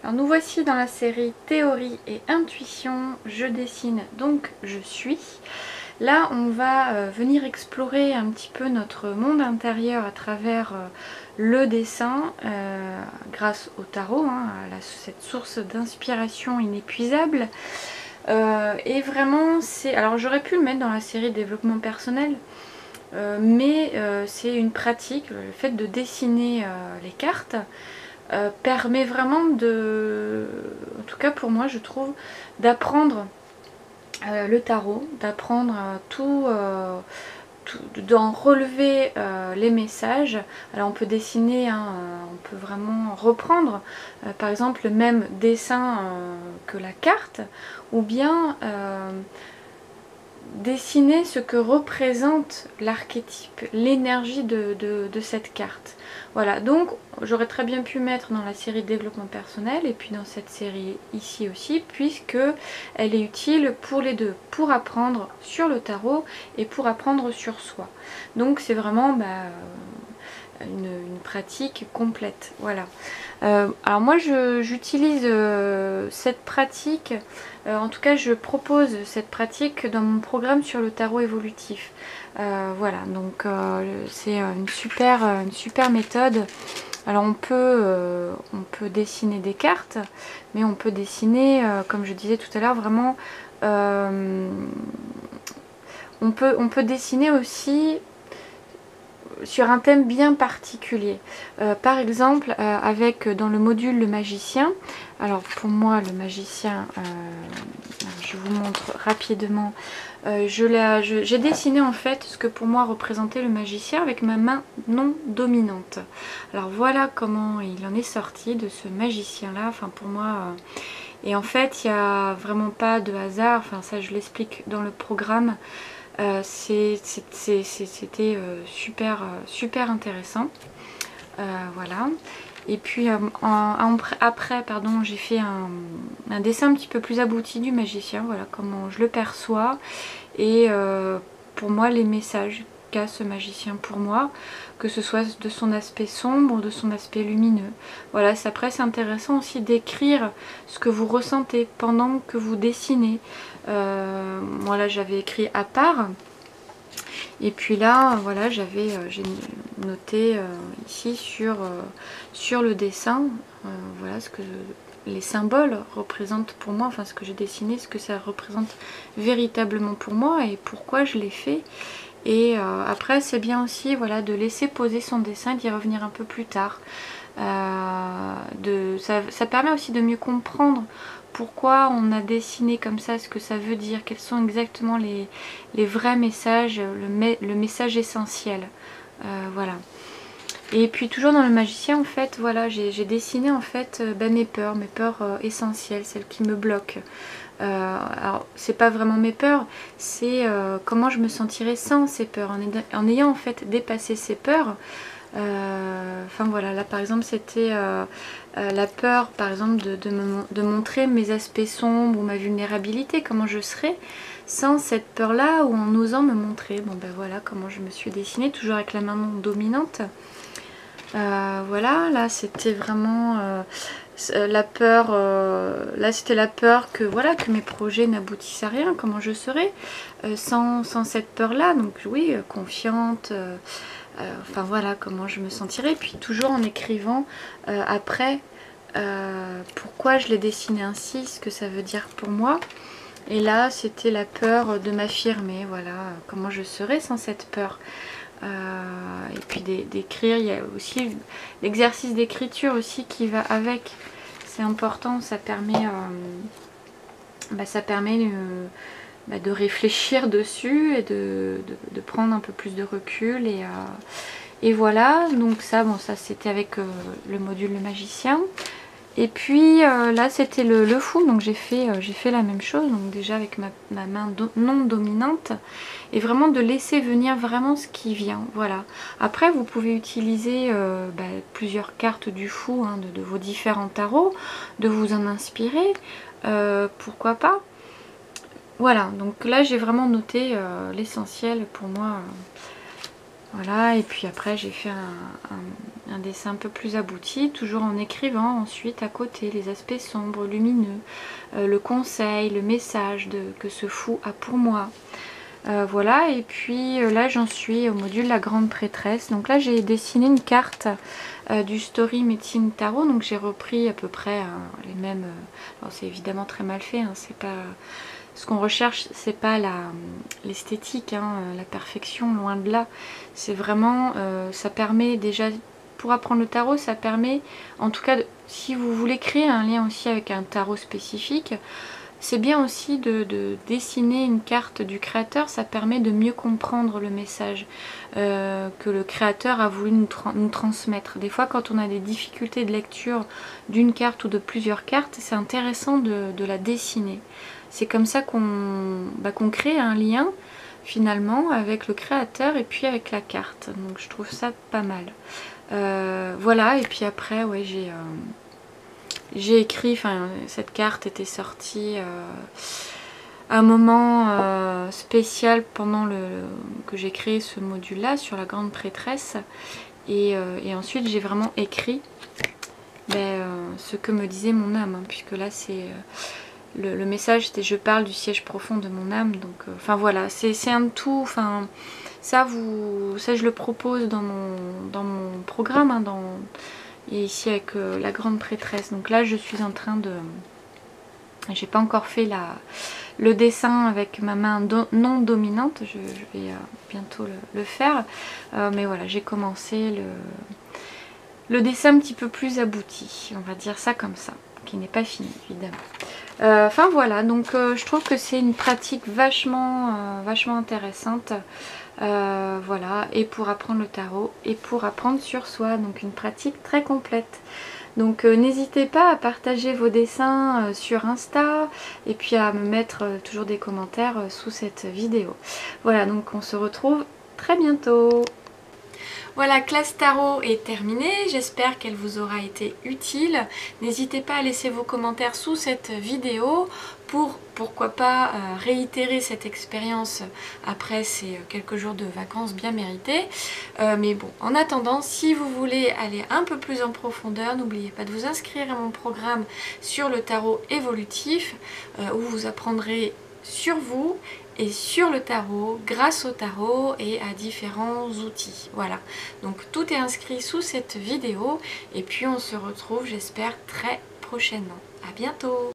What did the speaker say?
Alors nous voici dans la série Théorie et Intuition, je dessine donc je suis. Là on va venir explorer un petit peu notre monde intérieur à travers le dessin grâce au tarot, à cette source d'inspiration inépuisable. Et vraiment c'est... Alors j'aurais pu le mettre dans la série développement personnel, mais c'est une pratique, le fait de dessiner les cartes. Permet vraiment de, en tout cas pour moi je trouve, d'apprendre le tarot, d'apprendre d'en relever les messages. Alors on peut dessiner, on peut vraiment reprendre par exemple le même dessin que la carte, ou bien dessiner ce que représente l'archétype, l'énergie de cette carte. Voilà, donc j'aurais très bien pu mettre dans la série développement personnel et puis dans cette série ici aussi, puisque elle est utile pour les deux, pour apprendre sur le tarot et pour apprendre sur soi. Donc c'est vraiment une pratique complète. Voilà. Alors moi j'utilise cette pratique, en tout cas je propose cette pratique dans mon programme sur le tarot évolutif. Voilà, donc c'est une super méthode. Alors on peut dessiner des cartes, mais on peut dessiner, comme je disais tout à l'heure, vraiment on peut dessiner aussi sur un thème bien particulier. Par exemple, avec dans le module le magicien. Alors pour moi le magicien, je vous montre rapidement. J'ai dessiné en fait ce que pour moi représentait le magicien avec ma main non dominante. Alors voilà comment il en est sorti de ce magicien là. Enfin pour moi, et en fait il n'y a vraiment pas de hasard. Enfin ça je l'explique dans le programme. C'était super intéressant. Voilà. Et puis après, pardon, j'ai fait un dessin un petit peu plus abouti du magicien. Voilà comment je le perçois. Et pour moi, les messages qu'a ce magicien pour moi, que ce soit de son aspect sombre ou de son aspect lumineux. Voilà, après c'est intéressant aussi d'écrire ce que vous ressentez pendant que vous dessinez. Moi là j'avais écrit à part. Et puis là, voilà, j'ai noté ici sur le dessin, voilà ce que les symboles représentent pour moi, enfin ce que j'ai dessiné, ce que ça représente véritablement pour moi et pourquoi je l'ai fait. Et après, c'est bien aussi, voilà, de laisser poser son dessin et d'y revenir un peu plus tard. Ça permet aussi de mieux comprendre pourquoi on a dessiné comme ça, ce que ça veut dire, quels sont exactement les vrais messages, le message essentiel. Voilà. Et puis toujours dans le magicien, en fait, voilà, j'ai dessiné en fait mes peurs essentielles, celles qui me bloquent. Alors c'est pas vraiment mes peurs, c'est comment je me sentirais sans ces peurs, en ayant en fait dépassé ces peurs. Enfin voilà, là par exemple c'était la peur par exemple de montrer mes aspects sombres ou ma vulnérabilité, comment je serais sans cette peur là, ou en osant me montrer. Bon ben voilà comment je me suis dessinée, toujours avec la main non dominante. Voilà, là c'était vraiment la peur, là c'était la peur que voilà, que mes projets n'aboutissent à rien, comment je serais sans cette peur là. Donc oui, confiante, enfin voilà comment je me sentirais. Puis toujours en écrivant après pourquoi je l'ai dessiné ainsi, ce que ça veut dire pour moi. Et là c'était la peur de m'affirmer, voilà comment je serais sans cette peur. Et puis d'écrire, il y a aussi l'exercice d'écriture aussi qui va avec, c'est important, ça permet de réfléchir dessus et de prendre un peu plus de recul. Et voilà, donc ça, bon, ça c'était avec le module le magicien. Et puis là c'était le fou, donc j'ai fait la même chose, donc déjà avec ma main non dominante, et vraiment de laisser venir vraiment ce qui vient, voilà. Après vous pouvez utiliser plusieurs cartes du fou, de vos différents tarots, de vous en inspirer, pourquoi pas. Voilà, donc là j'ai vraiment noté l'essentiel pour moi. Voilà, et puis après j'ai fait un dessin un peu plus abouti, toujours en écrivant ensuite à côté les aspects sombres, lumineux, le conseil, le message que ce fou a pour moi. Voilà, et puis là j'en suis au module La Grande Prêtresse. Donc là j'ai dessiné une carte du Story Médecine Tarot, donc j'ai repris à peu près les mêmes... alors c'est évidemment très mal fait, hein, c'est pas... Ce qu'on recherche, c'est pas l'esthétique, hein, la perfection, loin de là. C'est vraiment, ça permet déjà, pour apprendre le tarot, ça permet, en tout cas, si vous voulez créer un lien aussi avec un tarot spécifique, c'est bien aussi de dessiner une carte du créateur, ça permet de mieux comprendre le message que le créateur a voulu nous transmettre. Des fois, quand on a des difficultés de lecture d'une carte ou de plusieurs cartes, c'est intéressant de la dessiner. C'est comme ça qu'on crée un lien finalement avec le créateur et puis avec la carte. Donc je trouve ça pas mal. Voilà, et puis après, ouais, j'ai écrit, enfin cette carte était sortie à un moment spécial pendant que j'ai créé ce module là sur la Grande Prêtresse, et ensuite j'ai vraiment écrit ce que me disait mon âme, hein, puisque là c'est le message, c'était je parle du siège profond de mon âme. Donc enfin voilà, c'est un tout, enfin ça je le propose dans mon programme, hein, et ici avec la Grande Prêtresse. Donc là je suis en train de... J'ai pas encore fait le dessin avec ma main non dominante, je vais bientôt le faire. Mais voilà, j'ai commencé le dessin un petit peu plus abouti, on va dire ça comme ça, qui n'est pas fini évidemment. Enfin voilà, donc je trouve que c'est une pratique vachement intéressante. Voilà, et pour apprendre le tarot et pour apprendre sur soi, donc une pratique très complète. Donc n'hésitez pas à partager vos dessins sur Insta et puis à me mettre toujours des commentaires sous cette vidéo. Voilà, donc on se retrouve très bientôt. Voilà, classe tarot est terminée, j'espère qu'elle vous aura été utile. N'hésitez pas à laisser vos commentaires sous cette vidéo pour, pourquoi pas, réitérer cette expérience après ces quelques jours de vacances bien mérités. Mais bon, en attendant, si vous voulez aller un peu plus en profondeur, n'oubliez pas de vous inscrire à mon programme sur le tarot évolutif, où vous apprendrez sur vous et sur le tarot, grâce au tarot et à différents outils. Voilà, donc tout est inscrit sous cette vidéo et puis on se retrouve, j'espère, très prochainement. À bientôt!